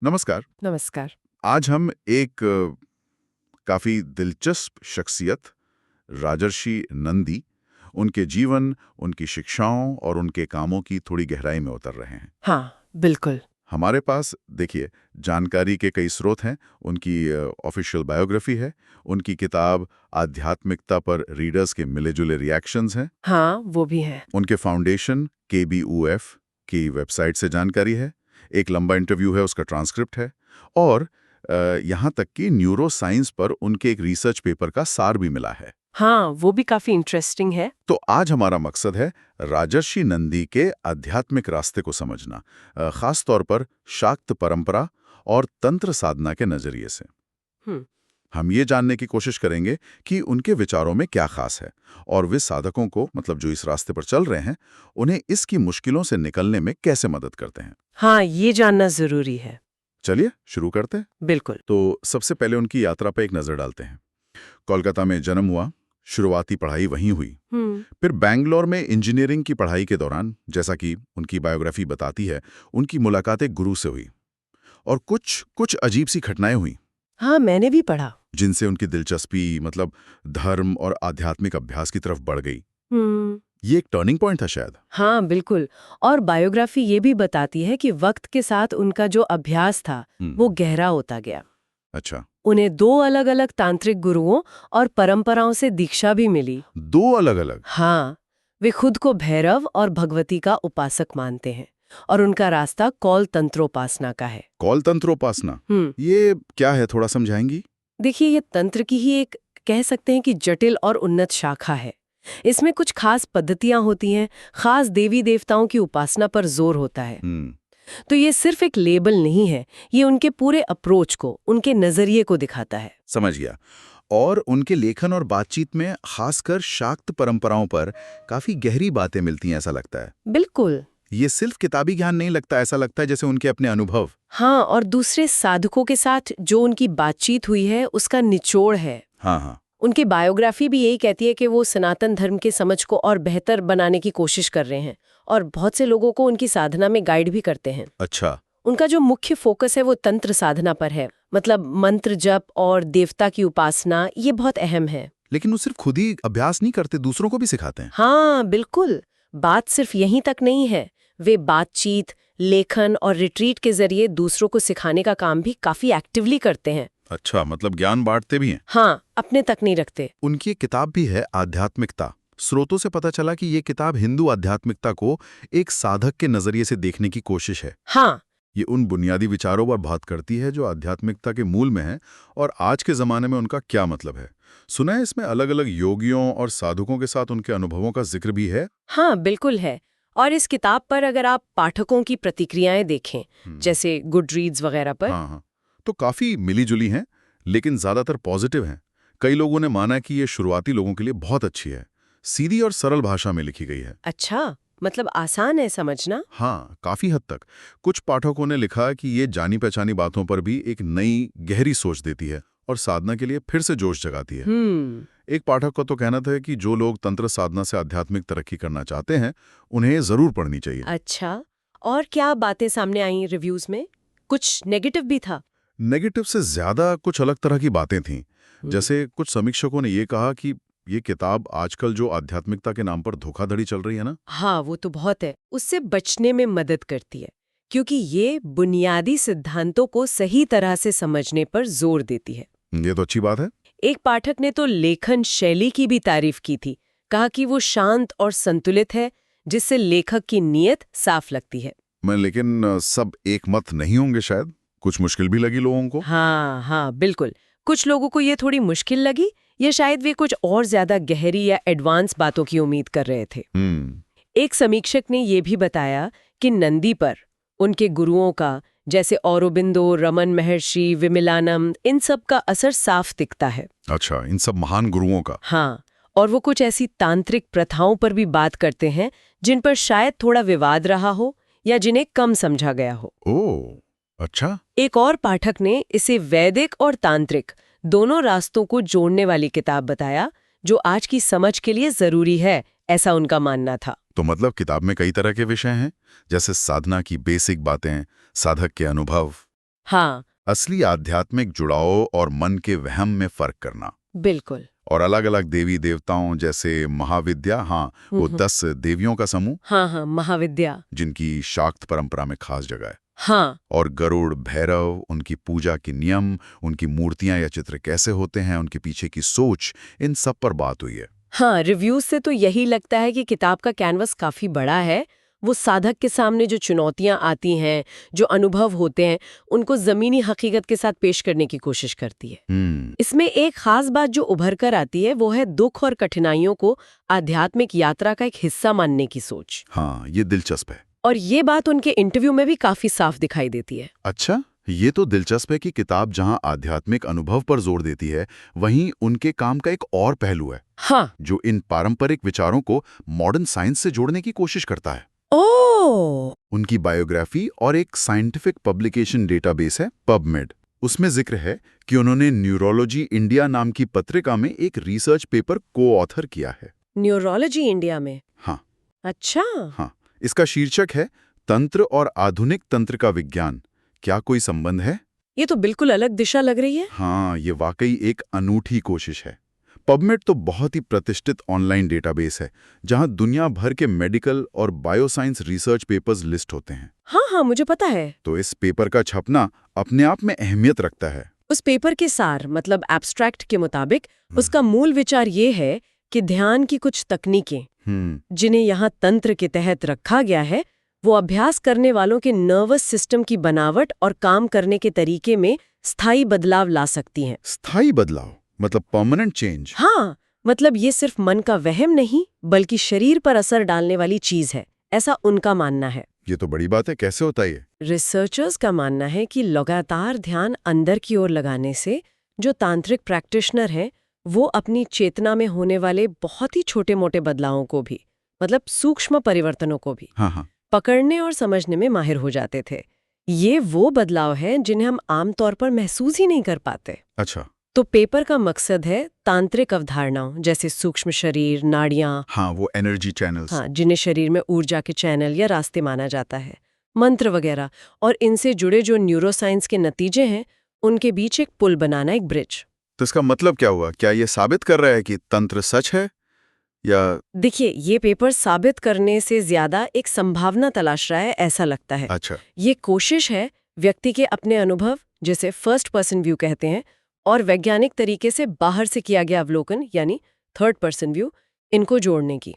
नमस्कार। नमस्कार। आज हम एक काफ़ी दिलचस्प शख्सियत राजर्षि नंदी, उनके जीवन, उनकी शिक्षाओं और उनके कामों की थोड़ी गहराई में उतर रहे हैं। हाँ, बिल्कुल। हमारे पास देखिए जानकारी के कई स्रोत हैं। उनकी ऑफिशियल बायोग्राफी है, उनकी किताब आध्यात्मिकता पर रीडर्स के मिले-जुले रिएक्शंस हैं, हाँ, वो भी है। उनके फाउंडेशन KBOF की वेबसाइट से जानकारी है, एक लंबा इंटरव्यू है, उसका ट्रांसक्रिप्ट है और यहाँ तक कि न्यूरो साइंस पर उनके एक रिसर्च पेपर का सार भी मिला है। हाँ, वो भी काफ़ी इंटरेस्टिंग है। तो आज हमारा मकसद है राजर्षि नंदी के आध्यात्मिक रास्ते को समझना, खास तौर पर शाक्त परंपरा और तंत्र साधना के नजरिए से। हम्म, हम ये जानने की कोशिश करेंगे कि उनके विचारों में क्या खास है और वे साधकों को, मतलब जो इस रास्ते पर चल रहे हैं, उन्हें इसकी मुश्किलों से निकलने में कैसे मदद करते हैं। हाँ, ये जानना ज़रूरी है। चलिए शुरू करते हैं। बिल्कुल। तो सबसे पहले उनकी यात्रा पर एक नज़र डालते हैं। कोलकाता में जन्म हुआ, शुरुआती पढ़ाई वहीं हुई। फिर बैंगलोर में इंजीनियरिंग की पढ़ाई के दौरान, जैसा कि उनकी बायोग्राफी बताती है, उनकी मुलाकात एक गुरु से हुई और कुछ कुछ अजीब सी घटनाएं हुई हाँ, मैंने भी पढ़ा। जिनसे उनकी दिलचस्पी, मतलब धर्म और आध्यात्मिक अभ्यास की तरफ बढ़ गई। हम्म, ये एक टर्निंग पॉइंट था शायद। हाँ, बिल्कुल। और बायोग्राफी ये भी बताती है कि वक्त के साथ उनका जो अभ्यास था, वो गहरा होता गया। अच्छा, उन्हें 2 अलग-अलग तांत्रिक गुरुओं और परंपराओं से दीक्षा भी मिली। 2 अलग-अलग। हाँ, वे खुद को भैरव और भगवती का उपासक मानते हैं और उनका रास्ता कौल तंत्रोपासना का है। कौल तंत्रोपासना, हम्म, ये क्या है, थोड़ा समझाएंगी? देखिए, ये तंत्र की ही एक, कह सकते हैं कि जटिल और उन्नत शाखा है। इसमें कुछ खास पद्धतियां होती हैं, खास देवी देवताओं की उपासना पर जोर होता है। हम्म, तो ये सिर्फ एक लेबल नहीं है, ये उनके पूरे अप्रोच को, उनके नजरिए को दिखाता है। समझ गया। और उनके लेखन और बातचीत में खासकर शाक्त परंपराओं पर काफी गहरी बातें मिलती हैं, ऐसा लगता है। बिल्कुल। ये सिर्फ किताबी ज्ञान नहीं लगता, ऐसा लगता है जैसे उनके अपने अनुभव। हाँ, और दूसरे साधकों के साथ जो उनकी बातचीत हुई है, उसका निचोड़ है। हाँ हाँ। उनकी बायोग्राफी भी यही कहती है कि वो सनातन धर्म के समझ को और बेहतर बनाने की कोशिश कर रहे हैं और बहुत से लोगों को उनकी साधना में गाइड भी करते हैं। अच्छा। उनका जो मुख्य फोकस है वो तंत्र साधना पर है, मतलब मंत्र जप और देवता की उपासना, ये बहुत अहम है। लेकिन वो सिर्फ खुद ही अभ्यास नहीं करते, दूसरों को भी सिखाते हैं। हाँ, बिल्कुल। बात सिर्फ यहीं तक नहीं है, वे बातचीत, लेखन और रिट्रीट के जरिए दूसरों को सिखाने का काम भी काफी एक्टिवली करते हैं। अच्छा, मतलब ज्ञान बांटते भी हैं। हाँ, अपने तक नहीं रखते। उनकी एक किताब भी है, आध्यात्मिकता। स्रोतों से पता चला कि ये किताब हिंदू आध्यात्मिकता को एक साधक के नजरिए से देखने की कोशिश है। हाँ, ये उन बुनियादी विचारों पर बात करती है जो आध्यात्मिकता के मूल में है और आज के जमाने में उनका क्या मतलब है। सुना है इसमें अलग अलग योगियों और साधकों के साथ उनके अनुभवों का जिक्र भी है। हाँ, बिल्कुल है। और इस किताब पर अगर आप पाठकों की प्रतिक्रियाएं देखें, जैसे गुड रीड्स वगैरह पर, हाँ हाँ, तो काफी मिली-जुली हैं, लेकिन ज्यादातर पॉजिटिव हैं। कई लोगों ने माना कि ये शुरुआती लोगों के लिए बहुत अच्छी है, सीधी और सरल भाषा में लिखी गई है। अच्छा, मतलब आसान है समझना? हाँ, काफी हद तक। कुछ पाठकों ने लिखा कि ये जानी पहचानी बातों पर भी एक नई गहरी सोच देती है और साधना के लिए फिर से जोश जगाती है। एक पाठक का तो कहना था कि जो लोग तंत्र साधना से आध्यात्मिक तरक्की करना चाहते हैं, उन्हें जरूर पढ़नी चाहिए। अच्छा, और क्या बातें सामने आई रिव्यूज में? कुछ नेगेटिव भी था? नेगेटिव से ज्यादा कुछ अलग तरह की बातें थीं। जैसे कुछ समीक्षकों ने ये कहा कि ये किताब आजकल जो आध्यात्मिकता के नाम पर धोखाधड़ी चल रही है ना। हाँ, वो तो बहुत है। उससे बचने में मदद करती है, क्योंकि ये बुनियादी सिद्धांतों को सही तरह से समझने पर जोर देती है। ये तो अच्छी बात है। एक पाठक ने तो लेखन शैली की भी तारीफ की थी, कहा कि वो शांत और संतुलित है, जिससे लेखक की नीयत साफ लगती है। लेकिन सब एक मत नहीं होंगे शायद, कुछ मुश्किल भी लगी लोगों को। हाँ हाँ, बिल्कुल। कुछ लोगों को ये थोड़ी मुश्किल लगी, या शायद वे कुछ और ज्यादा गहरी या एडवांस बातों की उम्मीद कर रहे थे। एक समीक्षक ने ये भी बताया कि नंदी पर उनके गुरुओं का, जैसे औरोबिंदो, रमन महर्षि, विमलानंद, इन सब का असर साफ दिखता है। अच्छा, इन सब महान गुरुओं का। हाँ, और वो कुछ ऐसी तांत्रिक प्रथाओं पर भी बात करते हैं जिन पर शायद थोड़ा विवाद रहा हो या जिन्हें कम समझा गया हो। ओह, अच्छा। एक और पाठक ने इसे वैदिक और तांत्रिक दोनों रास्तों को जोड़ने वाली किताब बताया, जो आज की समझ के लिए जरूरी है, ऐसा उनका मानना था। तो मतलब किताब में कई तरह के विषय हैं, जैसे साधना की बेसिक बातें, साधक के अनुभव। हाँ, असली आध्यात्मिक जुड़ाव और मन के वहम में फर्क करना। बिल्कुल। और अलग अलग देवी देवताओं जैसे महाविद्या, हाँ, वो 10 देवियों का समूह, हाँ हाँ, महाविद्या। जिनकी शाक्त परंपरा में खास जगह है। हाँ, और गरुड़, भैरव, उनकी पूजा के नियम, उनकी मूर्तियां या चित्र कैसे होते हैं, उनके पीछे की सोच, इन सब पर बात हुई है। हाँ, रिव्यूज से तो यही लगता है कि किताब का कैनवस काफी बड़ा है। वो साधक के सामने जो चुनौतियां आती हैं, जो अनुभव होते हैं, उनको जमीनी हकीकत के साथ पेश करने की कोशिश करती है। इसमें एक खास बात जो उभर कर आती है वो है दुख और कठिनाइयों को आध्यात्मिक यात्रा का एक हिस्सा मानने की सोच। हाँ, ये दिलचस्प है। और ये बात उनके इंटरव्यू में भी काफी साफ दिखाई देती है। अच्छा, ये तो दिलचस्प है कि किताब जहां आध्यात्मिक अनुभव पर जोर देती है, वहीं उनके काम का एक और पहलू है, हाँ, जो इन पारंपरिक विचारों को मॉडर्न साइंस से जोड़ने की कोशिश करता है। ओह, उनकी बायोग्राफी और एक साइंटिफिक पब्लिकेशन डेटाबेस है पबमेड। उसमें जिक्र है कि उन्होंने न्यूरोलॉजी इंडिया नाम की पत्रिका में एक रिसर्च पेपर को-ऑथर किया है। न्यूरोलॉजी इंडिया में? हाँ। अच्छा। हाँ, इसका शीर्षक है तंत्र और आधुनिक तंत्र का विज्ञान, क्या कोई संबंध है? ये तो बिल्कुल अलग दिशा लग रही है। हाँ, ये वाकई एक अनूठी कोशिश है। पबमेड तो बहुत ही प्रतिष्ठित ऑनलाइन डेटाबेस है, जहां दुनिया भर के मेडिकल और बायोसाइंस रिसर्च पेपर्स लिस्ट होते हैं। हाँ हाँ, मुझे पता है। तो इस पेपर का छपना अपने आप में अहमियत रखता है। उस पेपर के सार मतलब एब्स्ट्रैक्ट के मुताबिक उसका मूल विचार ये है कि ध्यान की कुछ तकनीकें जिन्हें यहाँ तंत्र के तहत रखा गया है, वो अभ्यास करने वालों के नर्वस सिस्टम की बनावट और काम करने के तरीके में स्थायी बदलाव ला सकती हैं। स्थायी बदलाव मतलब परमानेंट चेंज? हाँ, मतलब ये सिर्फ मन का वहम नहीं बल्कि शरीर पर असर डालने वाली चीज है, ऐसा उनका मानना है। ये तो बड़ी बात है, कैसे होता है ये? रिसर्चर्स का मानना है कि लगातार ध्यान अंदर की ओर लगाने से जो तांत्रिक प्रैक्टिशनर हैं वो अपनी चेतना में होने वाले बहुत ही छोटे मोटे बदलावों को भी, मतलब सूक्ष्म परिवर्तनों को भी हाँ, पकड़ने और समझने में माहिर हो जाते थे। ये वो बदलाव हैं जिन्हें हम आमतौर पर महसूस ही नहीं कर पाते। अच्छा। तो पेपर का मकसद है तांत्रिक अवधारणाओं जैसे सूक्ष्म शरीर, नाड़ियां, हाँ, वो एनर्जी चैनल्स, हाँ, जिन्हें शरीर में ऊर्जा के चैनल या रास्ते माना जाता है, मंत्र वगैरह, और इनसे जुड़े जो न्यूरोसाइंस के नतीजे हैं उनके बीच एक पुल बनाना, एक ब्रिज। तो इसका मतलब क्या हुआ? क्या ये साबित कर रहा है कि तंत्र सच है या? देखिए, ये पेपर साबित करने से ज्यादा एक संभावना तलाश रहा है, ऐसा लगता है। अच्छा। ये कोशिश है व्यक्ति के अपने अनुभव, जिसे फर्स्ट पर्सन व्यू कहते हैं, और वैज्ञानिक तरीके से बाहर से किया गया अवलोकन यानी थर्ड पर्सन व्यू, इनको जोड़ने की।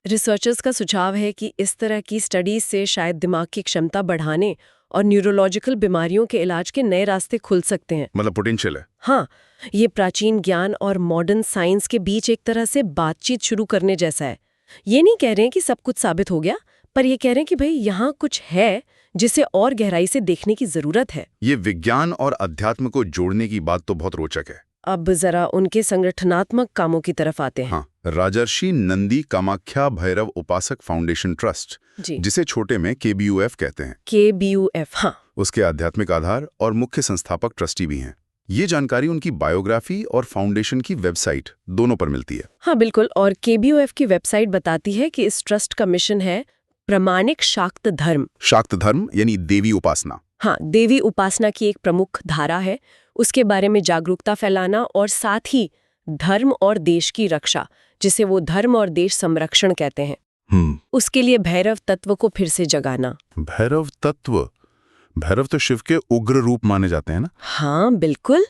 रिसर्चर्स का सुझाव है कि इस तरह की स्टडीज से शायद दिमाग की क्षमता बढ़ाने और न्यूरोलॉजिकल बीमारियों के इलाज के नए रास्ते खुल सकते हैं। मतलब पोटेंशियल है। हाँ, ये प्राचीन ज्ञान और मॉडर्न साइंस के बीच एक तरह से बातचीत शुरू करने जैसा है। ये नहीं कह रहे हैं कि सब कुछ साबित हो गया, पर ये कह रहे हैं कि भाई यहाँ कुछ है जिसे और गहराई से देखने की जरूरत है। ये विज्ञान और अध्यात्म को जोड़ने की बात तो बहुत रोचक है। अब जरा उनके संगठनात्मक कामों की तरफ आते हैं। हाँ, राजर्षि नंदी कामाख्या भैरव उपासक फाउंडेशन ट्रस्ट, जिसे छोटे में KBUF कहते हैं। KBUF, हाँ। उसके आध्यात्मिक आधार और मुख्य संस्थापक ट्रस्टी भी हैं। ये जानकारी उनकी बायोग्राफी और फाउंडेशन की वेबसाइट दोनों पर मिलती है। हाँ, बिल्कुल। और KBUF की वेबसाइट बताती है कि इस ट्रस्ट का मिशन है प्रामाणिक शाक्त धर्म। शाक्त धर्म यानी देवी उपासना। हाँ, देवी उपासना की एक प्रमुख धारा है, उसके बारे में जागरूकता फैलाना और साथ ही धर्म और देश की रक्षा, जिसे वो धर्म और देश संरक्षण कहते हैं, उसके लिए भैरव तत्व को फिर से जगाना। भैरव तत्व? भैरव तो शिव के उग्र रूप माने जाते हैं ना? हाँ, बिल्कुल,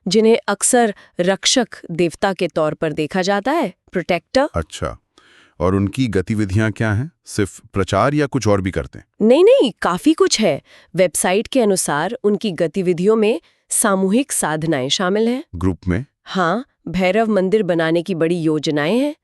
जिन्हें अक्सर रक्षक देवता के तौर पर देखा जाता है, प्रोटेक्टर। अच्छा, और उनकी गतिविधियां क्या हैं? सिर्फ प्रचार या कुछ और भी करते हैं? नहीं, काफी कुछ है। वेबसाइट के अनुसार उनकी गतिविधियों में सामूहिक साधनाएं शामिल हैं। ग्रुप में? हाँ, भैरव मंदिर बनाने की बड़ी योजनाएं हैं।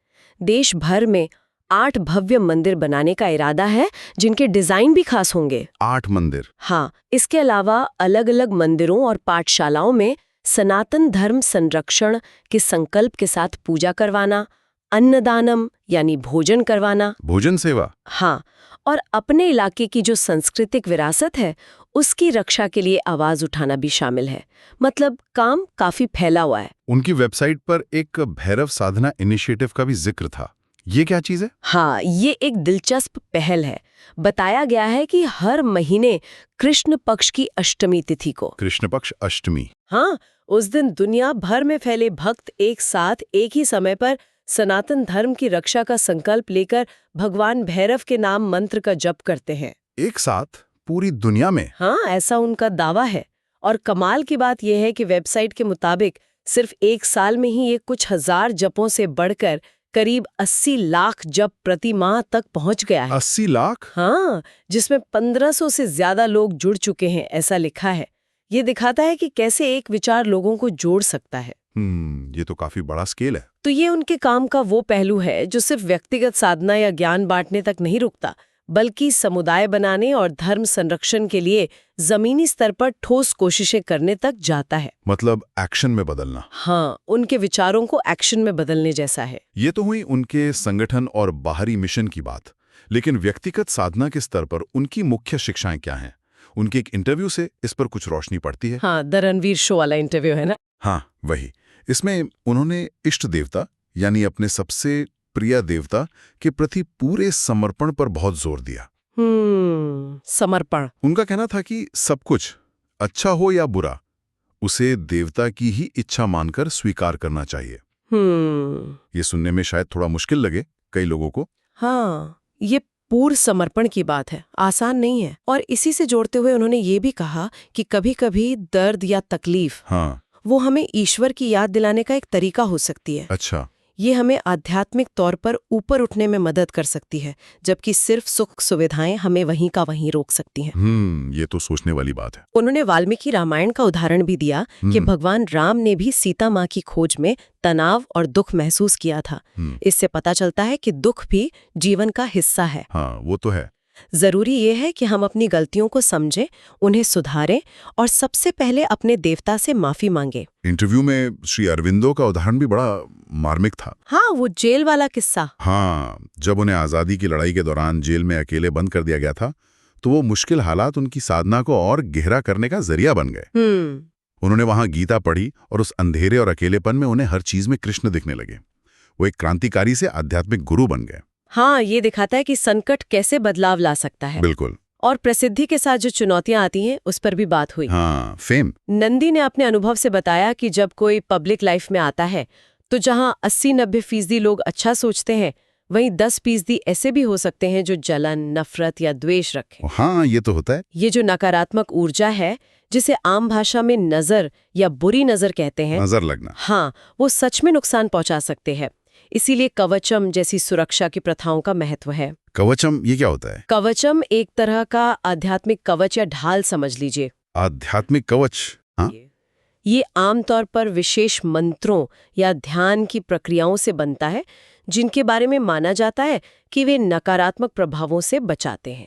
देश भर में 8 भव्य मंदिर बनाने का इरादा है, जिनके डिजाइन भी खास होंगे। 8 मंदिर? हाँ, इसके अलावा अलग अलग मंदिरों और पाठशालाओं में सनातन धर्म संरक्षण के संकल्प के साथ पूजा करवाना, अन्नदानम यानी भोजन करवाना। भोजन सेवा? हाँ, और अपने इलाके की जो सांस्कृतिक विरासत है उसकी रक्षा के लिए आवाज उठाना भी शामिल है। मतलब काम काफी फैला हुआ है। उनकी वेबसाइट पर एक भैरव साधना इनिशिएटिव का भी जिक्र था, ये क्या चीज है? हाँ, ये एक दिलचस्प पहल है। बताया गया है कि हर महीने कृष्ण पक्ष की अष्टमी तिथि को, कृष्ण पक्ष अष्टमी, हाँ, उस दिन दुनिया भर में फैले भक्त एक साथ एक ही समय पर सनातन धर्म की रक्षा का संकल्प लेकर भगवान भैरव के नाम मंत्र का जप करते हैं। एक साथ पूरी दुनिया में? हाँ, ऐसा उनका दावा है। और कमाल की बात यह है कि वेबसाइट के मुताबिक सिर्फ एक साल में ही ये कुछ हजार जपों से बढ़कर करीब 80 लाख जप प्रति माह तक पहुंच गया है। 80 लाख? हाँ, जिसमें 1500 से ज्यादा लोग जुड़ चुके हैं, ऐसा लिखा है। ये दिखाता है कि कैसे एक विचार लोगों को जोड़ सकता है। ये तो काफी बड़ा स्केल है। तो ये उनके काम का वो पहलू है जो सिर्फ व्यक्तिगत साधना या ज्ञान बांटने तक नहीं रुकता, बल्कि समुदाय बनाने और धर्म संरक्षण के लिए जमीनी स्तर पर ठोस कोशिशें करने तक जाता है। मतलब एक्शन में बदलना। हाँ, उनके विचारों को एक्शन में बदलने जैसा है। ये तो हुई उनके संगठन और बाहरी मिशन की बात, लेकिन व्यक्तिगत साधना के स्तर पर उनकी मुख्य शिक्षाएं क्या हैं? उनके एक इंटरव्यू से इस पर कुछ रोशनी पड़ती है। हाँ, द रणवीर शो वाला इंटरव्यू है ना? हाँ, वही। इसमें उन्होंने इष्ट देवता यानी अपने सबसे प्रिय देवता के प्रति पूरे समर्पण पर बहुत जोर दिया। समर्पण। उनका कहना था कि सब कुछ, अच्छा हो या बुरा, उसे देवता की ही इच्छा मानकर स्वीकार करना चाहिए। ये सुनने में शायद थोड़ा मुश्किल लगे कई लोगों को। हाँ, ये पूर्ण समर्पण की बात है, आसान नहीं है। और इसी से जोड़ते हुए उन्होंने ये भी कहा कि कभी-कभी दर्द या तकलीफ, हाँ, वो हमें ईश्वर की याद दिलाने का एक तरीका हो सकती है। अच्छा। ये हमें आध्यात्मिक तौर पर ऊपर उठने में मदद कर सकती है, जबकि सिर्फ सुख सुविधाएं हमें वहीं का वहीं रोक सकती हैं। ये तो सोचने वाली बात है। उन्होंने वाल्मीकि रामायण का उदाहरण भी दिया कि भगवान राम ने भी सीता माँ की खोज में तनाव और दुख महसूस किया था। इससे पता चलता है कि दुख भी जीवन का हिस्सा है। हाँ, वो तो है। जरूरी ये है कि हम अपनी गलतियों को समझें, उन्हें सुधारें और सबसे पहले अपने देवता से माफी मांगे। इंटरव्यू में श्री अरविंदो का उदाहरण भी बड़ा मार्मिक था। हाँ, वो जेल वाला किस्सा। हाँ, जब उन्हें आजादी की लड़ाई के दौरान जेल में अकेले बंद कर दिया गया था, तो वो मुश्किल हालात उनकी साधना को और गहरा करने का जरिया बन गए। उन्होंने वहां गीता पढ़ी और उस अंधेरे और अकेलेपन में उन्हें हर चीज में कृष्ण दिखने लगे। वो एक क्रांतिकारी से आध्यात्मिक गुरु बन गए। हाँ, ये दिखाता है कि संकट कैसे बदलाव ला सकता है। बिल्कुल। और प्रसिद्धि के साथ जो चुनौतियां आती हैं, उस पर भी बात हुई। हाँ, फेम। नंदी ने अपने अनुभव से बताया कि जब कोई पब्लिक लाइफ में आता है, तो जहां 80-90% लोग अच्छा सोचते हैं, वहीं 10% ऐसे भी हो सकते हैं जो जलन, नफरत या द्वेष रखें। हाँ, ये तो होता है। ये जो नकारात्मक ऊर्जा है, जिसे आम भाषा में नजर या बुरी नजर कहते हैं, नजर लगना, हाँ, वो सच में नुकसान पहुंचा सकते हैं। इसीलिए कवचम जैसी सुरक्षा की प्रथाओं का महत्व है। कवचम, ये क्या होता है? कवचम एक तरह का आध्यात्मिक कवच या ढाल समझ लीजिए। आध्यात्मिक कवच? हाँ? ये आमतौर पर विशेष मंत्रों या ध्यान की प्रक्रियाओं से बनता है, जिनके बारे में माना जाता है कि वे नकारात्मक प्रभावों से बचाते हैं।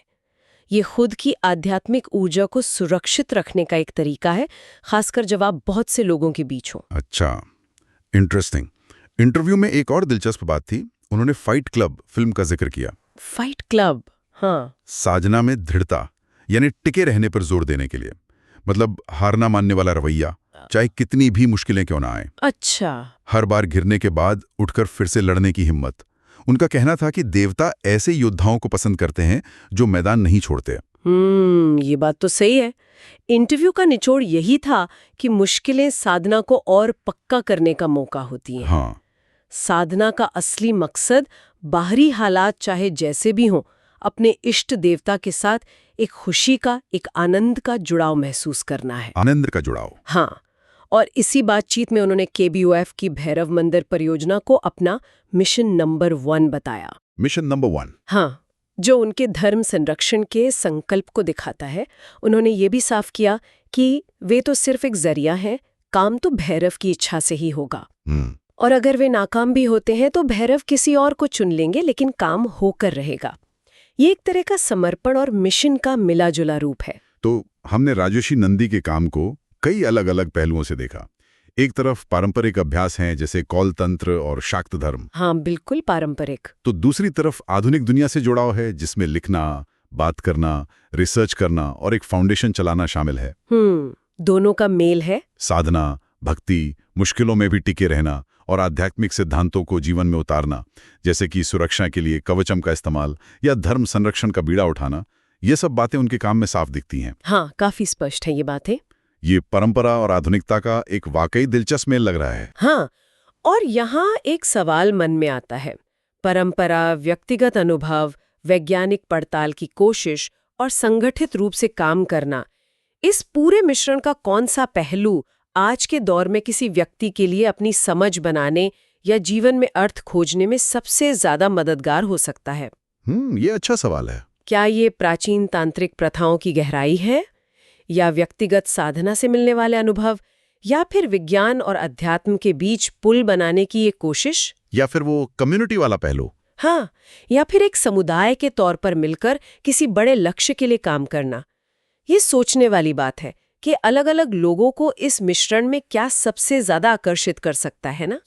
ये खुद की आध्यात्मिक ऊर्जा को सुरक्षित रखने का एक तरीका है, खासकर जब आप बहुत से लोगों के बीच हो। अच्छा, इंटरेस्टिंग। इंटरव्यू में एक और दिलचस्प बात थी, उन्होंने फाइट क्लब फिल्म का जिक्र किया। Fight club? हाँ। साधना में दृढ़ता यानी टिके रहने पर जोर देने के लिए, मतलब हार ना मानने वाला रवैया, चाहे कितनी भी मुश्किलें क्यों ना आए। अच्छा। हर बार गिरने के बाद उठकर फिर से लड़ने की हिम्मत। उनका कहना था कि देवता ऐसे योद्धाओं को पसंद करते हैं जो मैदान नहीं छोड़ते। ये बात तो सही है। इंटरव्यू का निचोड़ यही था कि मुश्किलें साधना को और पक्का करने का मौका होती हैं। हाँ। साधना का असली मकसद बाहरी हालात चाहे जैसे भी हों, अपने इष्ट देवता के साथ एक खुशी का, एक आनंद का जुड़ाव महसूस करना है। आनंद का जुड़ाव। हाँ, और इसी बातचीत में उन्होंने KBOF की भैरव मंदिर परियोजना को अपना मिशन नंबर 1 बताया। Mission number 1? हाँ, जो उनके धर्म संरक्षण के संकल्प को दिखाता है। उन्होंने ये भी साफ किया कि वे तो सिर्फ एक जरिया हैं, काम तो भैरव की इच्छा से ही होगा। और अगर वे नाकाम भी होते हैं तो भैरव किसी और को चुन लेंगे, लेकिन काम होकर रहेगा। ये एक तरह का समर्पण और मिशन का मिला जुला रूप है। तो हमने राजर्षि नंदी के काम को कई अलग अलग पहलुओं से देखा। एक तरफ पारंपरिक अभ्यास हैं जैसे कौल तंत्र और शाक्त धर्म। हाँ, बिल्कुल पारंपरिक। तो दूसरी तरफ आधुनिक दुनिया से जुड़ाव है, जिसमें लिखना, बात करना, रिसर्च करना और एक फाउंडेशन चलाना शामिल है। दोनों का मेल है। साधना, भक्ति, मुश्किलों में भी टिके रहना और आध्यात्मिक सिद्धांतों को जीवन में उतारना, जैसे कि सुरक्षा के लिए कवचम का इस्तेमाल या धर्म संरक्षण का बीड़ा उठाना, ये सब बातें उनके काम में साफ दिखती हैं। हाँ, काफी स्पष्ट है ये बातें। ये परंपरा और आधुनिकता का एक वाकई दिलचस्प मेल लग रहा है। हाँ, और यहाँ एक सवाल मन में आता है। परंपरा, व्यक्तिगत अनुभव, वैज्ञानिक पड़ताल की कोशिश और संगठित रूप से काम करना, इस पूरे मिश्रण का कौन सा पहलू आज के दौर में किसी व्यक्ति के लिए अपनी समझ बनाने या जीवन में अर्थ खोजने में सबसे ज्यादा मददगार हो सकता है? ये अच्छा सवाल है। क्या ये प्राचीन तांत्रिक प्रथाओं की गहराई है, या व्यक्तिगत साधना से मिलने वाले अनुभव, या फिर विज्ञान और अध्यात्म के बीच पुल बनाने की एक कोशिश, या फिर वो कम्युनिटी वाला पहलू? हाँ, या फिर एक समुदाय के तौर पर मिलकर किसी बड़े लक्ष्य के लिए काम करना। ये सोचने वाली बात है कि अलग-अलग लोगों को इस मिश्रण में क्या सबसे ज्यादा आकर्षित कर सकता है ना।